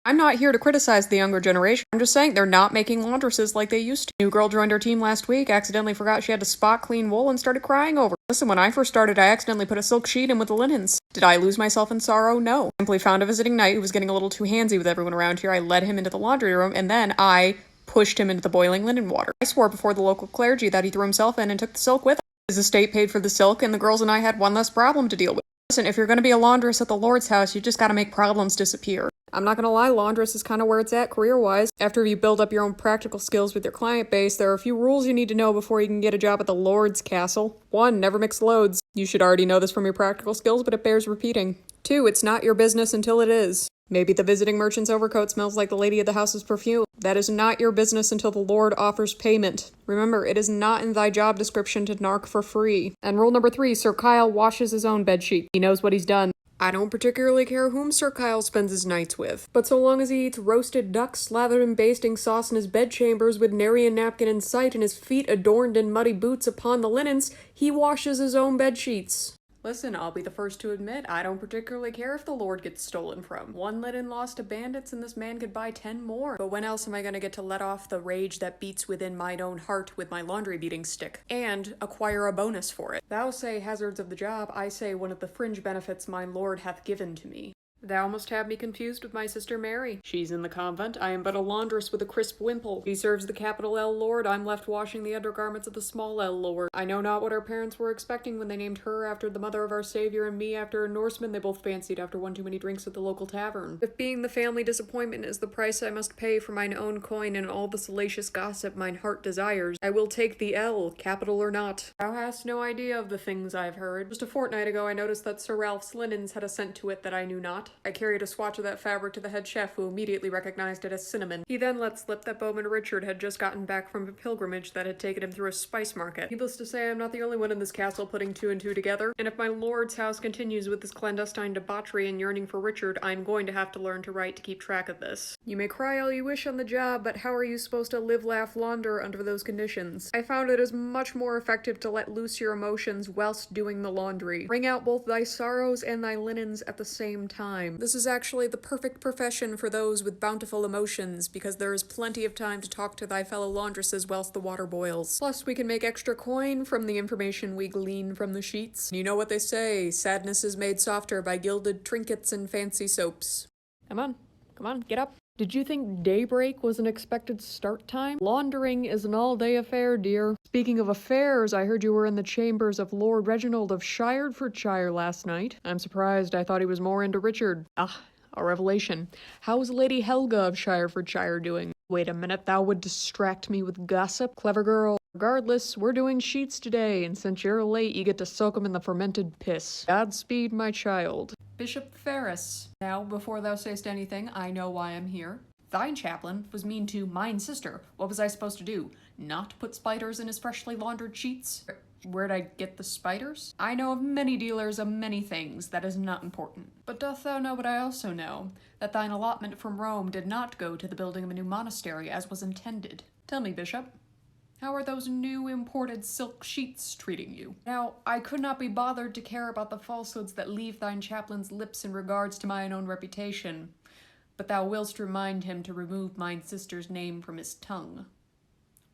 I'm not here to criticize the younger generation. I'm just saying they're not making laundresses like they used to. New girl joined our team last week, accidentally forgot she had to spot clean wool and started crying over it. Listen, when I first started, I accidentally put a silk sheet in with the linens. Did I lose myself in sorrow? No. Simply found a visiting knight who was getting a little too handsy with everyone around here. I led him into the laundry room, and then I pushed him into the boiling linen water. I swore before the local clergy that he threw himself in and took the silk with him. His estate paid for the silk, and the girls and I had one less problem to deal with. Listen, if you're gonna be a laundress at the Lord's house, you just gotta make problems disappear. I'm not gonna lie, laundress is kind of where it's at career-wise. After you build up your own practical skills with your client base, there are a few rules you need to know before you can get a job at the Lord's castle. 1. Never mix loads. You should already know this from your practical skills, but it bears repeating. 2. It's not your business until it is. Maybe the visiting merchant's overcoat smells like the lady of the house's perfume. That is not your business until the Lord offers payment. Remember, it is not in thy job description to narc for free. And rule number 3, Sir Kyle washes his own bedsheet. He knows what he's done. I don't particularly care whom Sir Kyle spends his nights with, but so long as he eats roasted duck slathered in basting sauce in his bedchambers with nary a napkin in sight and his feet adorned in muddy boots upon the linens, he washes his own bedsheets. Listen, I'll be the first to admit, I don't particularly care if the Lord gets stolen from. 1 linen lost to bandits and this man could buy 10 more. But when else am I gonna get to let off the rage that beats within mine own heart with my laundry beating stick? And acquire a bonus for it. Thou say hazards of the job, I say one of the fringe benefits my Lord hath given to me. Thou must have me confused with my sister Mary. She's in the convent, I am but a laundress with a crisp wimple. She serves the capital L Lord, I'm left washing the undergarments of the small L Lord. I know not what our parents were expecting when they named her after the mother of our Savior and me after a Norseman they both fancied after one too many drinks at the local tavern. If being the family disappointment is the price I must pay for mine own coin and all the salacious gossip mine heart desires, I will take the L, capital or not. Thou hast no idea of the things I've heard. Just a fortnight ago I noticed that Sir Ralph's linens had a scent to it that I knew not. I carried a swatch of that fabric to the head chef, who immediately recognized it as cinnamon. He then let slip that Bowman Richard had just gotten back from a pilgrimage that had taken him through a spice market. Needless to say, I'm not the only one in this castle putting 2 and 2 together, and if my lord's house continues with this clandestine debauchery and yearning for Richard, I'm going to have to learn to write to keep track of this. You may cry all you wish on the job, but how are you supposed to live, laugh, launder under those conditions? I found it is much more effective to let loose your emotions whilst doing the laundry. Wring out both thy sorrows and thy linens at the same time. This is actually the perfect profession for those with bountiful emotions, because there is plenty of time to talk to thy fellow laundresses whilst the water boils. Plus, we can make extra coin from the information we glean from the sheets. You know what they say, sadness is made softer by gilded trinkets and fancy soaps. Come on, get up. Did you think daybreak was an expected start time? Laundering is an all-day affair, dear. Speaking of affairs, I heard you were in the chambers of Lord Reginald of Shirefordshire last night. I'm surprised, I thought he was more into Richard. Ah, a revelation. How's Lady Helga of Shirefordshire doing? Wait a minute, thou would distract me with gossip? Clever girl. Regardless, we're doing sheets today, and since you're late, you get to soak them in the fermented piss. Godspeed, my child. Bishop Ferris. Now, before thou sayst anything, I know why I'm here. Thine chaplain was mean to mine sister. What was I supposed to do? Not put spiders in his freshly laundered sheets? Where'd I get the spiders? I know of many dealers of many things, that is not important. But doth thou know what I also know? That thine allotment from Rome did not go to the building of a new monastery as was intended. Tell me, Bishop, how are those new imported silk sheets treating you? Now, I could not be bothered to care about the falsehoods that leave thine chaplain's lips in regards to mine own reputation, but thou willst remind him to remove mine sister's name from his tongue.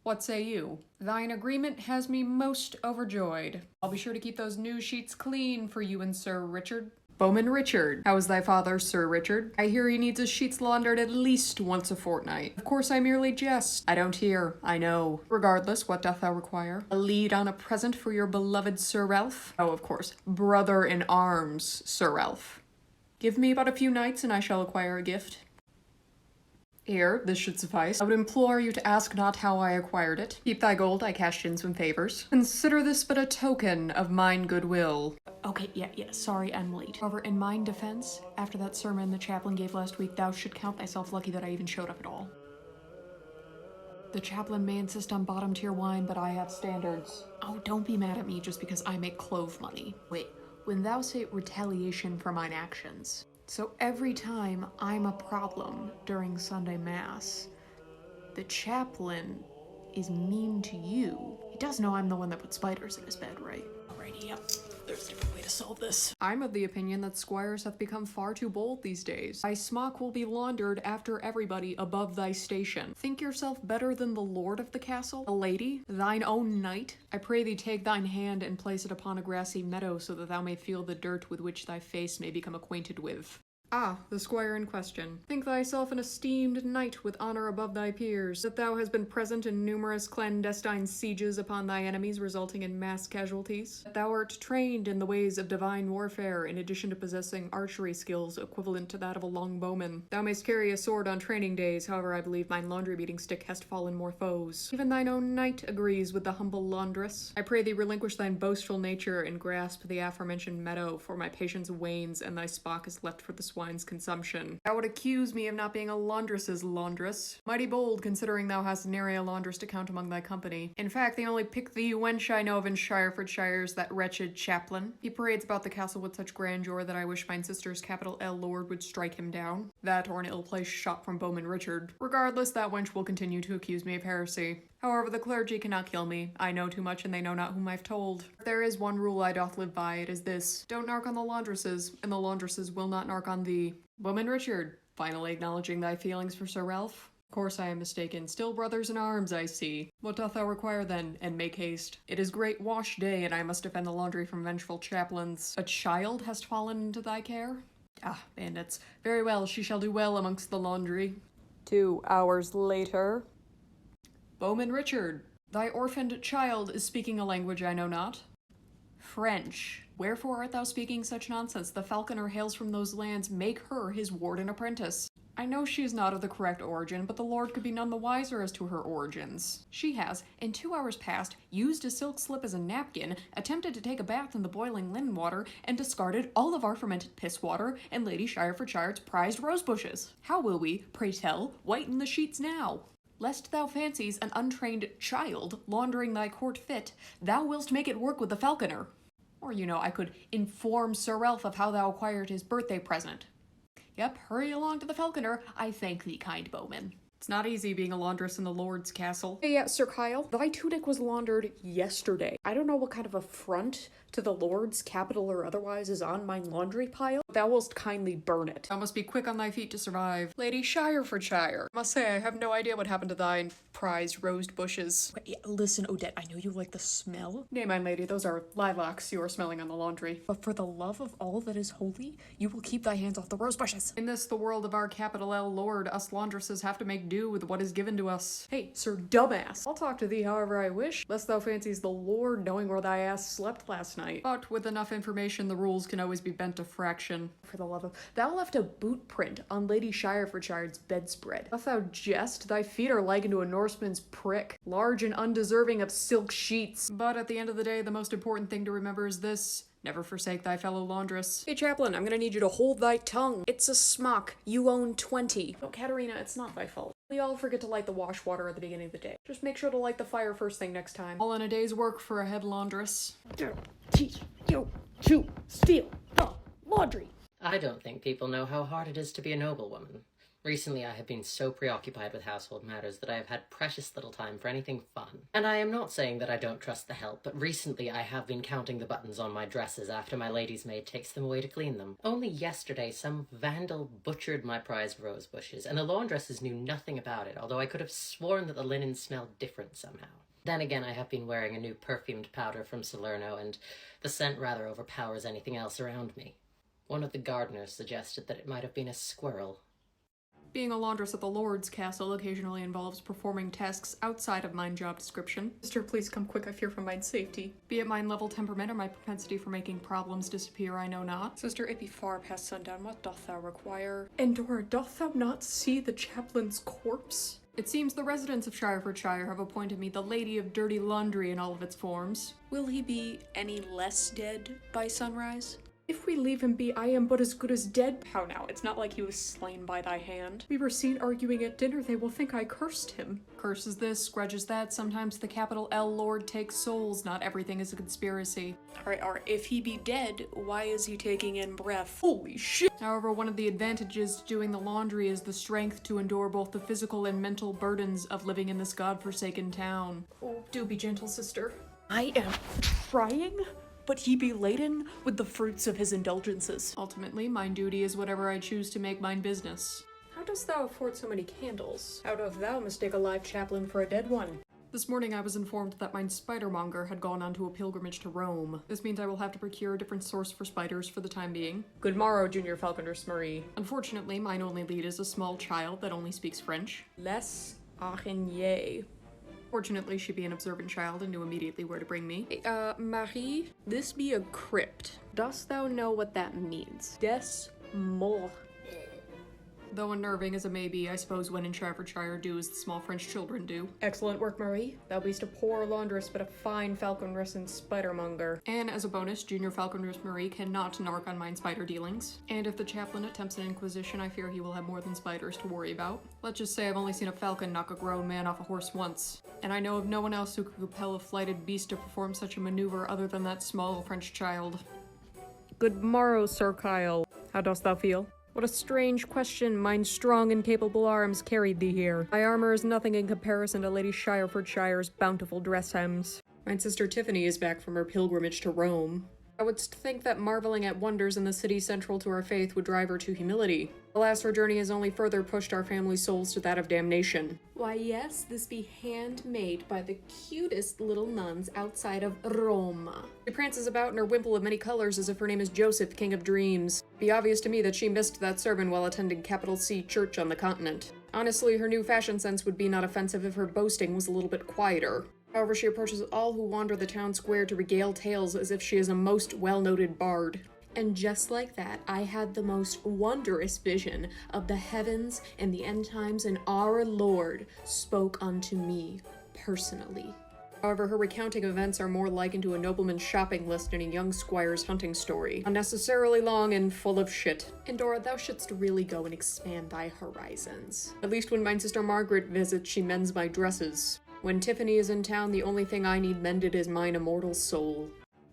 What say you? Thine agreement has me most overjoyed. I'll be sure to keep those new sheets clean for you and Sir Richard. Bowman Richard. How is thy father, Sir Richard? I hear he needs his sheets laundered at least once a fortnight. Of course I merely jest. I don't hear, I know. Regardless, what doth thou require? A lead on a present for your beloved Sir Ralph? Oh, of course. Brother in arms, Sir Ralph. Give me but a few nights and I shall acquire a gift. Here, this should suffice. I would implore you to ask not how I acquired it. Keep thy gold, I cashed in some favors. Consider this but a token of mine goodwill. Okay, yeah, sorry I'm late. However, in mine defense, after that sermon the chaplain gave last week, thou should count thyself lucky that I even showed up at all. The chaplain may insist on bottom tier wine, but I have standards. Oh, don't be mad at me just because I make clove money. Wait, when thou say retaliation for mine actions, so every time I'm a problem during Sunday Mass, the chaplain is mean to you. He does know I'm the one that put spiders in his bed, right? Alrighty, yep. there's a different way to solve this. I'm of the opinion that Squires hath become far too bold these days. Thy smock will be laundered after everybody above thy station. Think yourself better than the lord of the castle? A lady? Thine own knight? I pray thee take thine hand and place it upon a grassy meadow so that thou may feel the dirt with which thy face may become acquainted with. Ah, the squire in question. Think thyself an esteemed knight with honor above thy peers, that thou hast been present in numerous clandestine sieges upon thy enemies resulting in mass casualties, that thou art trained in the ways of divine warfare in addition to possessing archery skills equivalent to that of a longbowman. Thou mayst carry a sword on training days, however I believe mine laundry beating stick hast fallen more foes. Even thine own knight agrees with the humble laundress. I pray thee relinquish thine boastful nature and grasp the aforementioned meadow, for my patience wanes and thy spock is left for the swine's consumption. Thou would accuse me of not being a laundress's laundress. Mighty bold, considering thou hast nary a laundress to count among thy company. In fact, the only pick thee wench I know of in Shirefordshire is that wretched chaplain. He parades about the castle with such grandeur that I wish mine sister's capital L lord would strike him down. That or an ill-placed shot from Bowman Richard. Regardless, that wench will continue to accuse me of heresy. However, the clergy cannot kill me. I know too much and they know not whom I've told. If there is one rule I doth live by, it is this. Don't narc on the laundresses, and the laundresses will not narc on thee. Bowman Richard, finally acknowledging thy feelings for Sir Ralph. Of course I am mistaken. Still brothers in arms, I see. What doth thou require then? And make haste. It is great wash day, and I must defend the laundry from vengeful chaplains. A child hast fallen into thy care? Ah, bandits. Very well, she shall do well amongst the laundry. 2 hours later. Bowman Richard, thy orphaned child is speaking a language I know not. French. Wherefore art thou speaking such nonsense? The falconer hails from those lands. Make her his ward and apprentice. I know she is not of the correct origin, but the lord could be none the wiser as to her origins. She has, in 2 hours past, used a silk slip as a napkin, attempted to take a bath in the boiling linen water, and discarded all of our fermented piss water and Lady Shirefordshire's prized rose bushes. How will we, pray tell, whiten the sheets now? Lest thou fancies an untrained child laundering thy court fit, thou willst make it work with the falconer. Or, I could inform Sir Ralph of how thou acquired his birthday present. Yep, hurry along to the falconer. I thank thee, kind bowman. It's not easy being a laundress in the lord's castle. Hey, Sir Kyle, thy tunic was laundered yesterday. I don't know what kind of affront to the lord's capital or otherwise is on mine laundry pile. Thou willst kindly burn it. Thou must be quick on thy feet to survive. Lady Shirefordshire. Must say, I have no idea what happened to thine prized rosed bushes. Wait, listen, Odette, I know you like the smell. Nay, mine lady, those are lilacs you are smelling on the laundry. But for the love of all that is holy, you will keep thy hands off the rose bushes. In this, the world of our capital L lord, us laundresses have to make do with what is given to us. Hey, Sir Dumbass, I'll talk to thee however I wish, lest thou fancies the lord knowing where thy ass slept last night. But with enough information, the rules can always be bent a fraction. For the love of... Thou left a boot print on Lady Shirefordshire's bedspread. Doth thou jest? Thy feet are likened to a Norseman's prick, large and undeserving of silk sheets. But at the end of the day, the most important thing to remember is this. Never forsake thy fellow laundress. Hey, chaplain, I'm gonna need you to hold thy tongue. It's a smock. You own 20. Oh, Katerina, it's not thy fault. We all forget to light the wash water at the beginning of the day. Just make sure to light the fire first thing next time. All in a day's work for a head laundress. Teach you to steal the laundry. I don't think people know how hard it is to be a noblewoman. Recently, I have been so preoccupied with household matters that I have had precious little time for anything fun. And I am not saying that I don't trust the help, but recently I have been counting the buttons on my dresses after my lady's maid takes them away to clean them. Only yesterday, some vandal butchered my prized rose bushes, and the laundresses knew nothing about it, although I could have sworn that the linen smelled different somehow. Then again, I have been wearing a new perfumed powder from Salerno, and the scent rather overpowers anything else around me. One of the gardeners suggested that it might have been a squirrel. Being a laundress at the Lord's castle occasionally involves performing tasks outside of mine job description. Sister, please come quick, I fear for mine safety. Be it mine level temperament or my propensity for making problems disappear, I know not. Sister, it be far past sundown, what doth thou require? Endora, doth thou not see the chaplain's corpse? It seems the residents of Shirefordshire have appointed me the Lady of Dirty Laundry in all of its forms. Will he be any less dead by sunrise? If we leave him be, I am but as good as dead. How now? It's not like he was slain by thy hand. We were seen arguing at dinner. They will think I cursed him. Curses this, grudges that. Sometimes the capital L Lord takes souls. Not everything is a conspiracy. Alright. If he be dead, why is he taking in breath? Holy shit! However, one of the advantages to doing the laundry is the strength to endure both the physical and mental burdens of living in this godforsaken town. Oh, do be gentle, sister. I am trying but he be laden with the fruits of his indulgences. Ultimately, mine duty is whatever I choose to make mine business. How dost thou afford so many candles? How doth thou mistake a live chaplain for a dead one? This morning I was informed that mine Spidermonger had gone on to a pilgrimage to Rome. This means I will have to procure a different source for spiders for the time being. Good morrow, Junior Falconress Marie. Unfortunately, mine only lead is a small child that only speaks French. Les Araignée. Fortunately, she be an observant child and knew immediately where to bring me. Marie, this be a crypt. Dost thou know what that means? Des morts. Though unnerving as it may be, I suppose when in Shirefordshire do as the small French children do. Excellent work, Marie. Thou be'st a poor laundress, but a fine falconress and spidermonger. And as a bonus, Junior Falconress Marie cannot narc on mine spider dealings. And if the chaplain attempts an inquisition, I fear he will have more than spiders to worry about. Let's just say I've only seen a falcon knock a grown man off a horse once. And I know of no one else who could compel a flighted beast to perform such a maneuver other than that small French child. Good morrow, Sir Kyle. How dost thou feel? What a strange question, mine strong and capable arms carried thee here. My armor is nothing in comparison to Lady Shirefordshire's bountiful dress hems. Mine sister Tiffany is back from her pilgrimage to Rome. I would think that marveling at wonders in the city central to our faith would drive her to humility. Alas, her journey has only further pushed our family souls to that of damnation. Why yes, this be handmade by the cutest little nuns outside of Rome. She prances about in her wimple of many colors as if her name is Joseph, King of Dreams. Be obvious to me that she missed that sermon while attending capital C church on the continent. Honestly, her new fashion sense would be not offensive if her boasting was a little bit quieter. However, she approaches all who wander the town square to regale tales as if she is a most well-noted bard. And just like that, I had the most wondrous vision of the heavens and the end times, and our Lord spoke unto me personally. However, her recounting events are more likened to a nobleman's shopping list in a young squire's hunting story, unnecessarily long and full of shit. And Dora, thou shouldst really go and expand thy horizons. At least when mine sister Margaret visits, she mends my dresses. When Tiffany is in town, the only thing I need mended is mine immortal soul.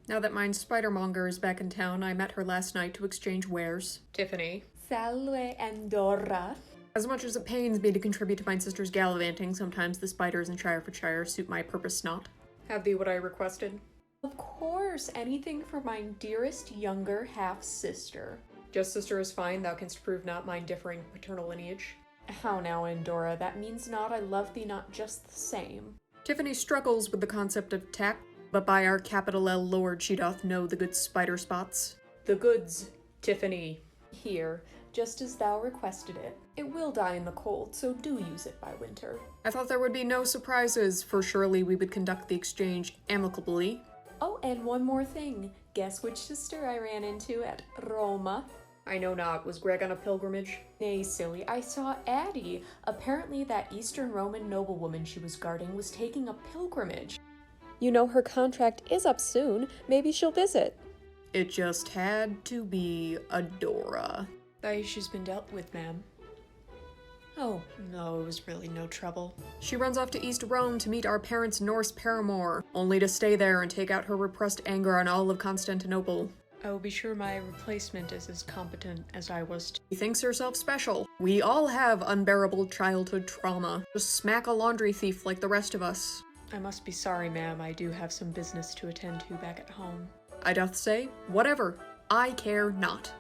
Now that mine Spidermonger is back in town, I met her last night to exchange wares. Tiffany. Salve, Andorra. As much as it pains me to contribute to mine sister's gallivanting, sometimes the spiders in Shirefordshire suit my purpose not. Have thee what I requested? Of course, anything for mine dearest younger half-sister. Just sister is fine, thou canst prove not mine differing paternal lineage. How now, Andorra, that means not I love thee not just the same. Tiffany struggles with the concept of tact, but by our capital L Lord she doth know the good spider spots. The goods, Tiffany. Here, just as thou requested it. It will die in the cold, so do use it by winter. I thought there would be no surprises, for surely we would conduct the exchange amicably. Oh, and one more thing. Guess which sister I ran into at Roma? I know not. Was Greg on a pilgrimage? Nay, silly. I saw Addie. Apparently that Eastern Roman noblewoman she was guarding was taking a pilgrimage. You know her contract is up soon. Maybe she'll visit. It just had to be Adora. That issue's been dealt with, ma'am. Oh, no, it was really no trouble. She runs off to East Rome to meet our parents' Norse paramour, only to stay there and take out her repressed anger on all of Constantinople. I will be sure my replacement is as competent as I was. She thinks herself special. We all have unbearable childhood trauma. Just smack a laundry thief like the rest of us. I must be sorry, ma'am. I do have some business to attend to back at home. I doth say, whatever. I care not.